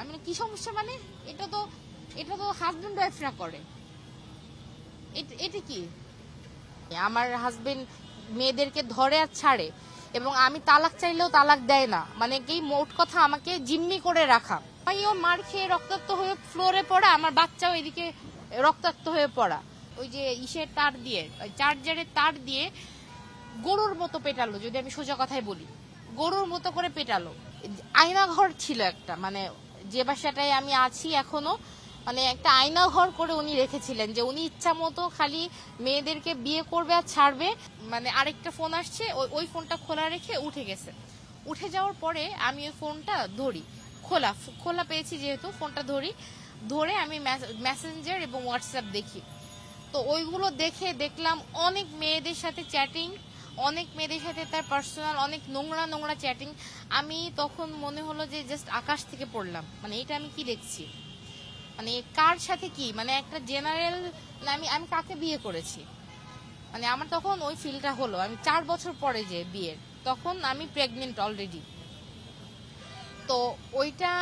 আমি কি সমস্যা মানে এটা তো হাজবেন্ড ওয়াইফরা করে। এটা কি আমার হাজবেন্ড মেয়েদেরকে ধরে আর ছাড়ে, এবং আমি তালাক চাইলেও তালাক দেয় না, মানে কি মোট কথা আমাকে জিম্মি করে রাখা। ও মার খেয়ে রক্তাক্ত হয়ে ফ্লোরে পড়া, আমার বাচ্চাও এদিকে রক্তাক্ত হয়ে পড়া। ওই যে ইসের তার দিয়ে, চার্জারের তার দিয়ে গরুর মতো পেটালো, যদি আমি সোজা কথাই বলি, গরুর মতো করে পেটালো। আয়না ঘর ছিল একটা, মানে যে বাসাটায় আমি আছি এখনো, মানে একটা আয়না ঘর করে উনি রেখেছিলেন, যে উনি ইচ্ছা মতো খালি মেয়েদেরকে বিয়ে করবে আর ছাড়বে। মানে আরেকটা ফোন আসছে, ওই ফোনটা খোলা রেখে উঠে গেছে। উঠে যাওয়ার পরে আমি ওই ফোনটা ধরি, খোলা পেয়েছি যেহেতু, ফোনটা ধরে আমি মেসেঞ্জার এবং হোয়াটসঅ্যাপ দেখি। তো ওইগুলো দেখলাম অনেক মেয়েদের সাথে চ্যাটিং, অনেক মেয়েদের সাথে তার পার্সোনাল অনেক নোংরা চ্যাটিং। আমি তখন মনে হলো যে জাস্ট আকাশ থেকে পড়লাম, মানে এটা আমি কি দেখছি, মানে কার সাথে কি, মানে একটা জেনারেল, আমি কাকে বিয়ে করেছি। মানে আমার তখন ওই ফিলটা হলো, আমি 4 বছর পরে যে বিয়ের, তখন আমি প্রেগনেন্ট অলরেডি। তো ওইটা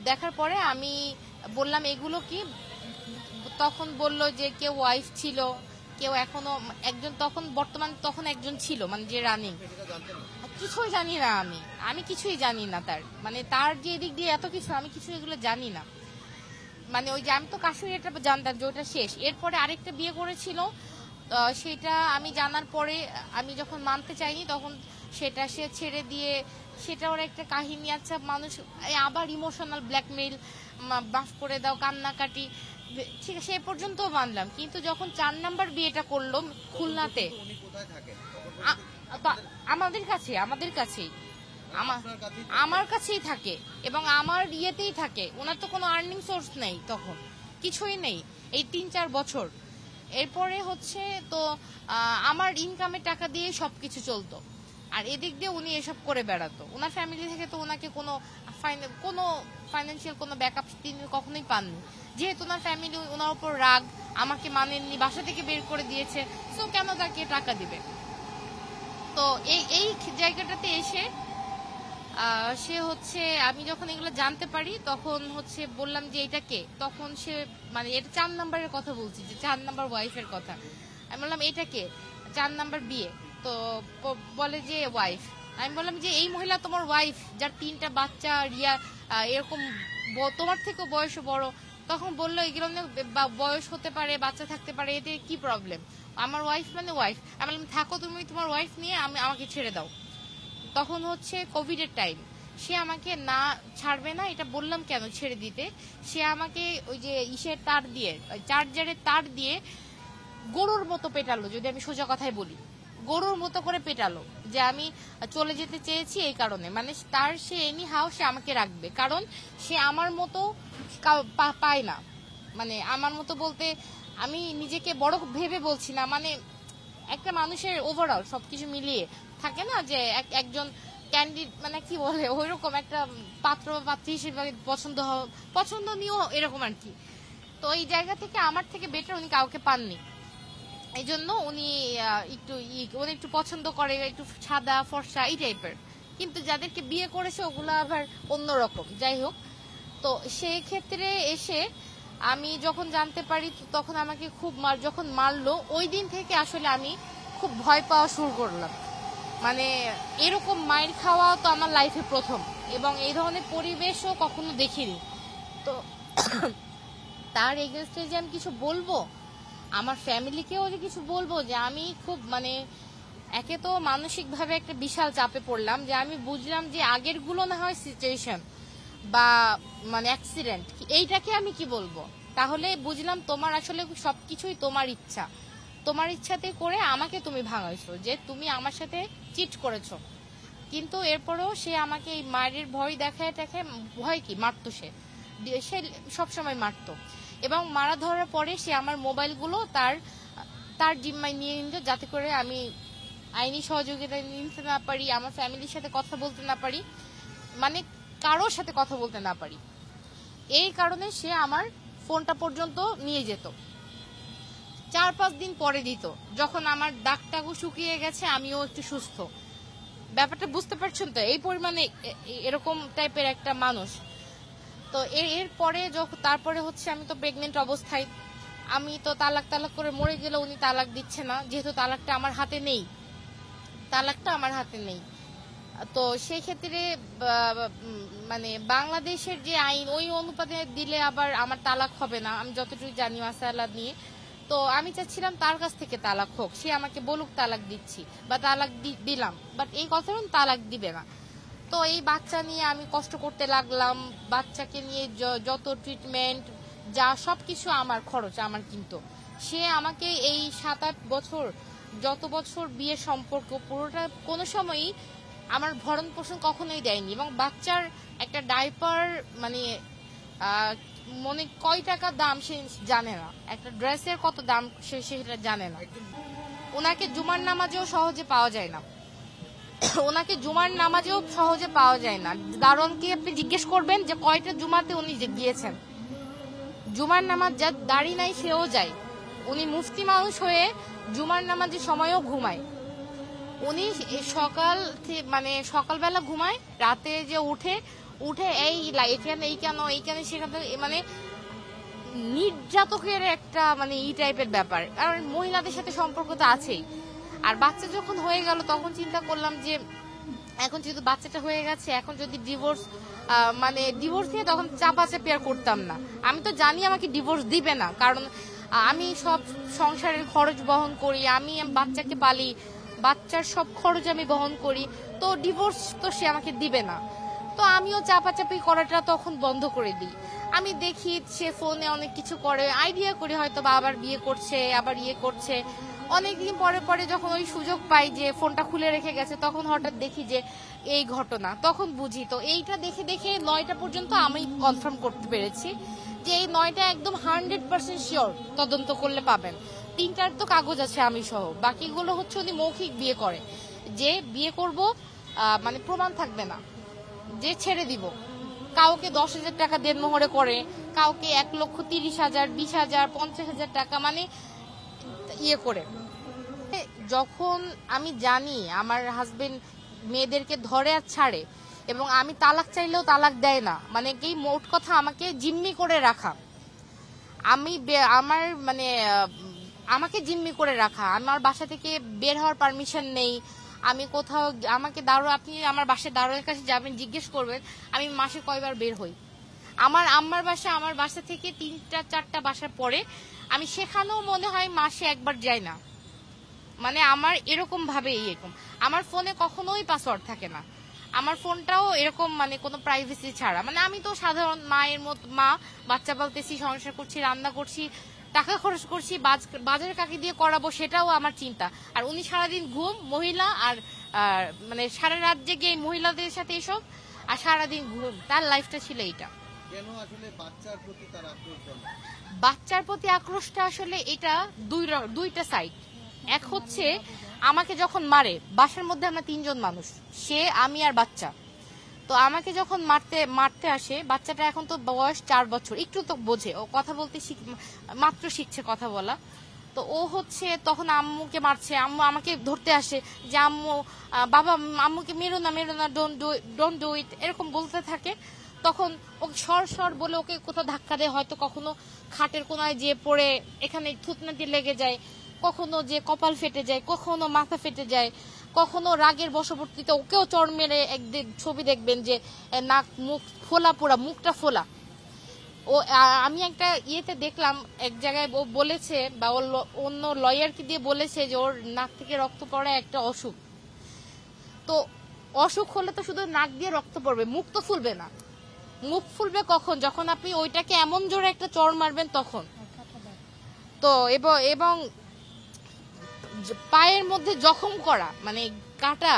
দেখার পরে আমি বললাম এগুলো কি, তখন বলল যে কেউ ওয়াইফ ছিল, কেউ এখনো একজন, তখন একজন ছিল, মানে যে রানিং। কিছুই জানি না আমি কিছুই জানি না তার, মানে তার যে এদিক দিয়ে এত কিছু, আমি কিছু এগুলো জানি না। মানে ওই যে আমি তো কাশ্মীর এটা জানতাম যে ওটা শেষ, এরপরে আরেকটা বিয়ে করেছিল, সেটা আমি জানার পরে আমি যখন মানতে চাইনি, তখন সেটা সে ছেড়ে দিয়ে, সেটা ওর একটা কাহিনী। আচ্ছা, মানুষ আবার ইমোশনাল ব্ল্যাকমেইল, মাফ করে দাও, কান্নাকাটি, ঠিক আছে, সে পর্যন্ত মানলাম। কিন্তু যখন 4 নাম্বার বিয়েটা করলো খুলনাতে, আমাদের কাছেই আমার কাছেই থাকে, এবং আমার ইয়েতেই থাকে। ওনার তো কোনো আর্নিং সোর্স নেই, তখন কিছুই নেই এই 3-4 বছর। এরপরে হচ্ছে তো আমার ইনকামের টাকা দিয়ে সবকিছু চলতো, আর এদিক দিয়ে উনি এসব করে বেড়াতো। ওনার ফ্যামিলি থেকে তো ওনাকে কোনো ফাইন্যান্সিয়াল কোনো ব্যাকআপ তিনি কখনোই পাননি, যেহেতু ওনার ফ্যামিলি ওনার উপর রাগ, আমাকে মানেননি, বাসা থেকে বের করে দিয়েছে, সো কেন তাকে টাকা দিবে। তো এই জায়গাটাতে এসে সে হচ্ছে, আমি যখন এগুলো জানতে পারি তখন হচ্ছে বললাম যে এটা কে, তখন সে, মানে এটা 4 নাম্বারের কথা বলছি, যে 4 নাম্বার ওয়াইফের কথা। আমি বললাম এটা কে, 4 নাম্বার বিয়ে, তো বলে যে ওয়াইফ। আমি বললাম যে এই মহিলা তোমার ওয়াইফ, যার 3টা বাচ্চা, রিয়া এরকম তোমার থেকেও বয়স বড়। তখন বললো এগুলো বয়স হতে পারে, বাচ্চা থাকতে পারে, এতে কি প্রবলেম, আমার ওয়াইফ মানে ওয়াইফ। আমি বললাম থাকো তুমি তোমার ওয়াইফ নিয়ে, আমাকে ছেড়ে দাও। তখন হচ্ছে কোভিডের টাইম, সে আমাকে না ছাড়বে না, এটা বললাম কেন ছেড়ে দিতে, সে আমাকে ওই যে ইসের তার দিয়ে, চার্জারের তার দিয়ে গরুর মতো পেটালো, যদি আমি সোজা কথাই বলি, গরুর মতো করে পেটালো, যে আমি চলে যেতে চেয়েছি এই কারণে। মানে তার সে এনি হাও সে আমাকে রাখবে, কারণ সে আমার মতো পায় না। মানে আমার মতো বলতে আমি নিজেকে বড় ভেবে বলছি না, মানে একটা মানুষের ওভারঅল সবকিছু মিলিয়ে থাকে না, যে একজন ক্যান্ডিড, মানে কি বলে, ওইরকম একটা পাত্র বা পাত্রী হিসেবে পছন্দনীয় এরকম আর কি। তো এই জায়গা থেকে আমার থেকে বেটার উনি কাউকে পাননি। এই জন্য উনি একটু পছন্দ করে, একটু সাদা ফর্সা এই টাইপের, কিন্তু যাদেরকে বিয়ে করেছে ওগুলো আবার অন্যরকম। যাই হোক, তো সেই ক্ষেত্রে এসে আমি যখন জানতে পারি, তখন আমাকে খুব যখন মারলো, ওই দিন থেকে আসলে আমি খুব ভয় পাওয়া শুরু করলাম। মানে এরকম মায়ের খাওয়া তো আমার লাইফে প্রথম, এবং এই ধরনের পরিবেশও কখনো দেখিনি। তো তার এগেনস্টে যে আমি কিছু বলবো, আমার ফ্যামিলিকেও যে কিছু বলবো, যে আমি খুব, মানে একে তো মানসিকভাবে একটা বিশাল চাপে পড়লাম, যে আমি বুঝলাম যে আগের গুলো না হয় সিচুয়েশন বা মানে অ্যাক্সিডেন্ট, এইটাকে আমি কি বলবো। তাহলে বুঝলাম তোমার আসলে সবকিছুই তোমার ইচ্ছাতে করে আমাকে তুমি ভাঙাইছো, যে তুমি আমার সাথে চিট করেছো। কিন্তু এরপরেও সে আমাকে এই মায়ের ভয় দেখায়, ভয় কি, মারতো, সে সবসময় মারতো। এবং মারা ধরার পরে সে আমার মোবাইলগুলো তার জিম্মায় নিয়ে নিত, যাতে করে আমি আইনি সহযোগিতা নিতে না পারি, আমার ফ্যামিলির সাথে কথা বলতে না পারি, মানে কারোর সাথে কথা বলতে না পারি। এই কারণে সে আমার ফোনটা পর্যন্ত নিয়ে যেত। 4-5 দিন পরে দিত, যখন আমার দাগটাগু শুকিয়ে গেছে, আমিও একটু সুস্থ। ব্যাপারটা বুঝতে পারছেন তো, এই পরিমাণে এরকম টাইপের একটা মানুষ। তো এর পরে যখন তারপরে হচ্ছে আমি তো প্রেগনেন্ট অবস্থায়, আমি তো তালাক তালাক করে মরে গেলে উনি তালাক দিচ্ছে না, যেহেতু তালাকটা আমার হাতে নেই, তালাকটা আমার হাতে নেই। তো সেই ক্ষেত্রে মানে বাংলাদেশের যে আইন ওই অনুপাতে দিলে আবার আমার তালাক হবে না, আমি যতটুকু জানি মাসালা নিয়ে। তো আমি চাচ্ছিলাম তার কাছ থেকে তালাক হোক, সে আমাকে বলুক তালাক দিচ্ছি বা তালাক দিলাম, বাট এই কথাটা তালাক দিবে না। তো এই বাচ্চা নিয়ে আমি কষ্ট করতে লাগলাম, বাচ্চাকে নিয়ে যত ট্রিটমেন্ট যা সবকিছু আমার খরচ আমার, কিন্তু সে আমাকে এই 7-8 বছর যত বছর বিয়ের সম্পর্ক পুরোটা কোনো সময়ই আমার ভরণ পোষণ কখনোই দেয়নি। এবং বাচ্চার একটা ডাইপার মানে মনে কয় টাকা দাম সে জানে না, একটা ড্রেসের কত দাম সেটা জানে না। ওনাকে জুমার নামাজেও সহজে পাওয়া যায় না, ওনাকে জুমার নামাজেও সহজে পাওয়া যায় না। দারোয়ানকে আপনি জিজ্ঞেস করবেন যে কয়টা জুমাতে উনি গিয়েছেন, জুমার নামাজ যার দাড়ি নাই সেও যায়। উনি মুফতি মানুষ হয়ে জুমার নামাজের সময়ও ঘুমায়। উনি সকাল মানে সকালবেলা ঘুমায়, রাতে যে উঠে এখানে এইখানে সেখানে, মানে নির্যাতকের একটা মানে এই টাইপের ব্যাপার। কারণ মহিলাদের সাথে সম্পর্ক তো আছেই। আর বাচ্চা যখন হয়ে গেল তখন চিন্তা করলাম যে এখন যেহেতু বাচ্চাটা হয়ে গেছে, এখন যদি ডিভোর্স নিয়ে তখন চাপাচাপি আর করতাম না। আমি তো জানি আমাকে ডিভোর্স দিবে না, কারণ আমি সব সংসারের খরচ বহন করি, আমি বাচ্চাকে পালি, বাচ্চার সব খরচ আমি বহন করি, তো ডিভোর্স তো সে আমাকে দিবে না। তো আমিও চাপাচাপি করাটা তখন বন্ধ করে দিই। আমি দেখি সে ফোনে অনেক কিছু করে, আইডিয়া করি হয়তো বা আবার বিয়ে করছে, আবার ইয়ে করছে। অনেকদিন পরে পরে যখন ওই সুযোগ পাই যে ফোনটা খুলে রেখে গেছে, তখন হঠাৎ দেখি যে এই ঘটনা, তখন বুঝি। তো এইটা দেখে দেখে 9টা পর্যন্ত আমি কনফার্ম করতে পেরেছি যে এই 9টা একদম 100% শিওর, তদন্ত করলে পাবেন। 3টার তো কাগজ আছে আমি সহ, বাকিগুলো হচ্ছে উনি মৌখিক বিয়ে করে, যে বিয়ে করব মানে প্রমাণ থাকবে না, যে ছেড়ে দিব। কাউকে 10,000 টাকা দেনমোহরে করে, কাউকে 1,30,000, 20,000, 50,000 টাকা মানে ইয়ে করে। যখন আমি জানি আমার হাজবেন্ড মেয়েদেরকে ধরে আর ছাড়ে, এবং আমি তালাক চাইলেও তালাক দেয় না, মানে কি মোট কথা আমাকে জিম্মি করে রাখা, আমার মানে আমাকে জিম্মি করে রাখা, আমার বাসা থেকে বের হওয়ার পারমিশন নেই। আমি কোথাও আমাকে আপনি আমার বাসায় দারোয়ানের কাছে যাবেন, জিজ্ঞেস করবেন আমি মাসে কয়বার বের হই। আমার আমার বাসা থেকে 3-4টা বাসার পরে আমি সেখানেও মনে হয় মাসে একবার যাই না। মানে আমার এরকম ভাবে এরকম আমার ফোনে কখনোই পাসওয়ার্ড থাকে না, আমার ফোনটাও এরকম মানে কোনো প্রাইভেসি ছাড়া। মানে আমি তো সাধারণ মায়ের মতো, মা বাচ্চা পালতেছি, সংসার করছি, রান্না করছি, টাকা খরচ করছি, বাজার কাকে দিয়ে করাবো সেটাও আমার চিন্তা। আর উনি সারাদিন ঘুম মহিলা, আর মানে সারা রাত জেগে মহিলাদের সাথে এসব, আর সারাদিন ঘুম, তার লাইফটা ছিল এইটা। কেন আসলে বাচ্চার প্রতি তার আক্রোশ? বাচ্চার প্রতি আক্রোশটা আসলে এটা দুইটা সাইড। এক হচ্ছে আমাকে যখন মারে, বাসার মধ্যে আমরা 3জন মানুষ, সে, আমি আর বাচ্চা। তো আমাকে যখন মারতে আসে, বাচ্চাটা এখন তো বয়স 4 বছর, একটু তো বোঝে, ও কথা বলতে মাত্র শিখছে কথা বলা। তো ও হচ্ছে তখন আম্মুকে মারছে, আম্মু আমাকে ধরতে আসে যে আম্মু বাবা আম্মুকে মেরো না ডোন্ট ডু ইট, এরকম বলতে থাকে। তখন ওকে সর বলে ওকে কোথাও ধাক্কা দেয়, হয়তো কখনো খাটের কোনায় যে পড়ে এখানে থুতনা দিয়ে লেগে যায়, কখনো যে কপাল ফেটে যায়, কখনো মাথা ফেটে যায়, কখনো রাগের বশবর্তীতে ওকেও চড় মেরে একদিন ছবি দেখবেন যে নাক মুখ ফোলা, পুরা মুখটা ফোলা। ও আমি একটা ইয়েতে দেখলাম এক জায়গায়, ও বলেছে বা ওর অন্য লয়ারকে দিয়ে বলেছে যে ওর নাক থেকে রক্ত পড়া একটা অসুখ। তো অসুখ হলে তো শুধু নাক দিয়ে রক্ত পড়বে, মুখ তো ফুলবে না। মুখ ফুলবে কখন? যখন আপনি ওইটাকে এমন জোরে একটা চড় মারবেন তখন। তো এবং পায়ের মধ্যে জখম করা, মানে কাটা,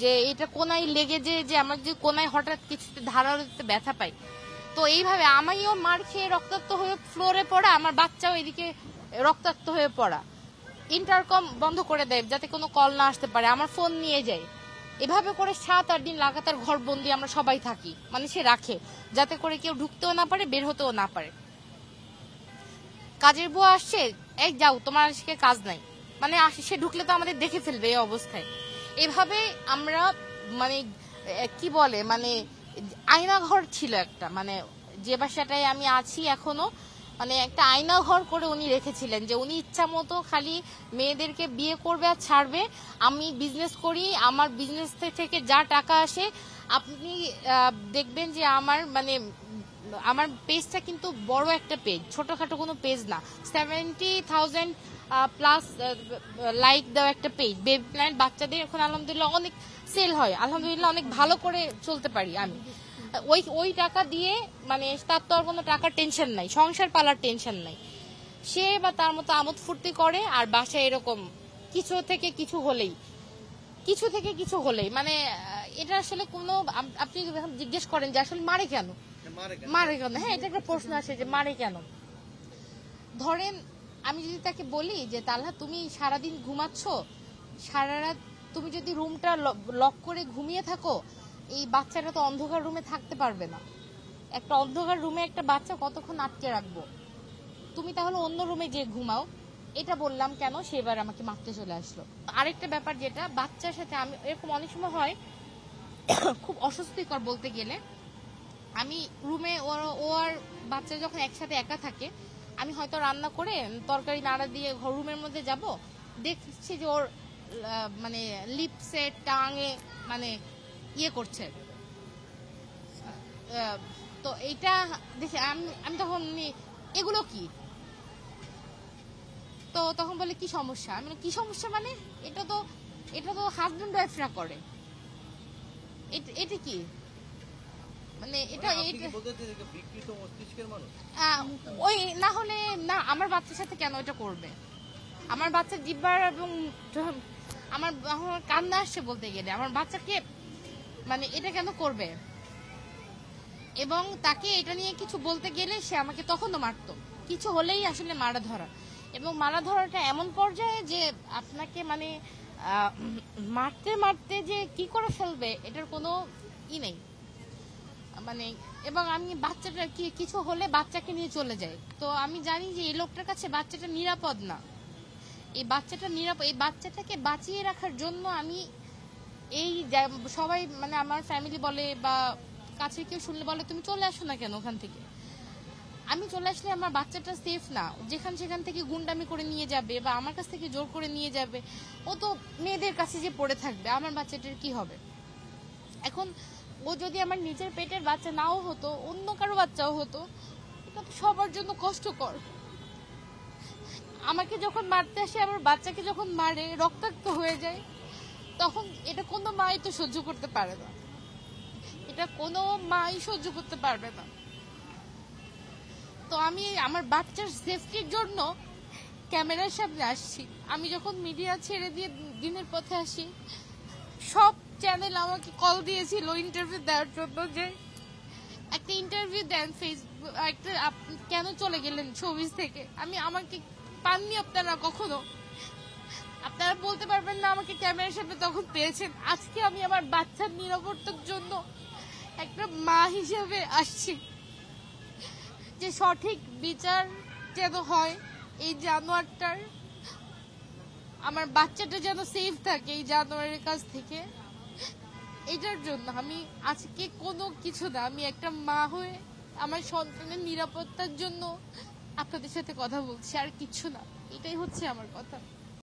যে এটা কোনায় লেগে যে আমার যে কোনায় হঠাৎ কিছুতে ধারাতে ব্যথা পাই। তো এইভাবে আমিও মার খেয়ে রক্তাক্ত হয়ে ফ্লোরে পড়া, আমার বাচ্চাও এদিকে রক্তাক্ত হয়ে পড়া। ইন্টারকম বন্ধ করে দেয় যাতে কোনো কল না আসতে পারে, আমার ফোন নিয়ে যায়। এভাবে করে 7-8 দিন লাগাতার ঘর বন্দি আমরা সবাই থাকি, মানে সে রাখে যাতে করে কেউ ঢুকতেও না পারে, বের হতেও না পারে। কাজের বুয়া আসছে, এই যাও তোমার আজকে কাজ নাই, মানে সে ঢুকলে তো আমাদের দেখে ফেলবে এই অবস্থায়। এভাবে আমরা মানে কি বলে মানে আয়না ঘর ছিল একটা, মানে যে বাসাটায় আমি আছি এখনো, মানে একটা আয়না ঘর করে উনি রেখেছিলেন, যে উনি ইচ্ছা মতো খালি মেয়েদেরকে বিয়ে করবে আর ছাড়বে। আমি বিজনেস করি, আমার বিজনেস থেকে যা টাকা আসে আপনি দেখবেন যে আমার পেজটা কিন্তু বড় একটা পেজ, ছোটখাটো কোনো পেজ না। 70,000 প্লাস লাইক দেওয়া একটা পেজ। বেবি প্ল্যান্ট বাচ্চাদের এখন আলহামদুলিল্লাহ অনেক সেল হয়, আলহামদুলিল্লাহ অনেক ভালো করে চলতে পারি আমি। ওই টাকা দিয়ে মানে তার তো আর কোনো টাকার টেনশন নাই, সংসার পালার টেনশন নাই। সে বা তার মতো আমোদ ফুর্তি করে, আর বাসায় এরকম কিছু থেকে কিছু হলেই মানে এটা আসলে কোনো, আপনি জিজ্ঞেস করেন যে আসলে মারে কেন, হ্যাঁ এটা একটা প্রশ্ন আসে যে মারে কেন। ধরেন আমি যদি তাকে বলি যে তালহা তুমি সারাদিন ঘুমাচ্ছ, সারা রাত তুমি যদি রুমটা লক করে ঘুমিয়ে থাকো, এই বাচ্চাটা তো অন্ধকার রুমে থাকতে পারবে না। একটা অন্ধকার রুমে একটা বাচ্চা কতক্ষণ আটকে রাখবো, তুমি তাহলে অন্য রুমে গিয়ে ঘুমাও। এটা বললাম কেন, সেবার আমাকে মারতে চলে আসলো। আরেকটা ব্যাপার যেটা বাচ্চার সাথে আমি এরকম অনেক সময় হয় খুব অস্বস্তিকর বলতে গেলে, আমি রুমে ও আর বাচ্চা যখন একসাথে একা থাকে, আমি হয়তো রান্না করে তরকারি নাড়া দিয়ে রুমের মধ্যে যাব, দেখছি যে ওর মানে লিপসে টাঙে মানে ইয়ে করছে। তো এইটা দেখে আমি তখন এগুলো কি, তো তখন বলে কি সমস্যা, আমি কি সমস্যা মানে এটা তো হাজবেন্ড ওয়াইফরা করে, এটা কি মানে এটা বিকৃত মস্তিষ্কের মানুষ। ওই না হলে না, আমার বাচ্চার সাথে কেন এটা করবে? আমার বাচ্চা জিব্বার এবং আমার কান্না আসছে বলতে গেলে, আমার বাচ্চাকে মানে এটা কেন করবে? এবং তাকে এটা নিয়ে কিছু বলতে গেলে সে আমাকে তখনও মারতো, কিছু হলেই আসলে মারা ধরা। এবং মারা ধরাটা এমন পর্যায়ে যে আপনাকে মানে মারতে মারতে যে কি করে ফেলবে এটার কোনো নেই মানে। এবং আমি বাচ্চাটা কিছু হলে বাচ্চাকে নিয়ে চলে যাই, তো আমি জানি যে এই লোকটার কাছে বাচ্চাটা নিরাপদ না। এই বাচ্চাটাকে বাঁচিয়ে রাখার জন্য আমি সবাই মানে আমার ফ্যামিলি বলে বা কাছে কেউ শুনলে বলে তুমি চলে আসো না কেন ওখান থেকে। আমি চলে আসলে আমার বাচ্চাটা সেফ না, সেখান থেকে গুন্ডামি করে নিয়ে যাবে বা আমার কাছ থেকে জোর করে নিয়ে যাবে, ও তো মেয়েদের কাছে যে পড়ে থাকবে, আমার বাচ্চাটার কি হবে? এখন ও যদি আমার নিজের পেটের বাচ্চা নাও হতো, অন্য কারো বাচ্চাও হতো, এটা তো সবার জন্য কষ্টকর। আমাকে যখন মারতে আসে, আমার বাচ্চাকে যখন মারে রক্তাক্ত হয়ে যায়, তখন এটা কোনো মাই তো সহ্য করতে পারে না, এটা কোনো মাই সহ্য করতে পারবে না। তো আমি আমার বাচ্চার সেফটির জন্য ক্যামেরার সামনে আসছি। আমি যখন মিডিয়া ছেড়ে দিয়ে দিনের পথে আসি, সব চ্যানেল আমাকে কল দিয়েছিল ইন্টারভিউ দেওয়ার জন্য, যে একটা ইন্টারভিউ দেন ফেসবুক, একটা কেন চলে গেলেন শোবিজ থেকে। আমাকে পাননি আপনারা কখনো, আপনারা বলতে পারবেন না আমাকে ক্যামেরার সামনে তখন পেয়েছেন। আজকে আমি আমার বাচ্চার নিরাপত্তার জন্য একটা মা হিসেবে আসছি, যে সঠিক বিচার যেন হয় এই জানোয়ারটার, আমার বাচ্চাটা যেন সেফ থাকে এই জানোয়ারের কাছ থেকে। এটার জন্য আমি আজকে কোনো কিছু না, আমি একটা মা হয়ে আমার সন্তানের নিরাপত্তার জন্য আপনাদের সাথে কথা বলছি, আর কিছু না। এটাই হচ্ছে আমার কথা।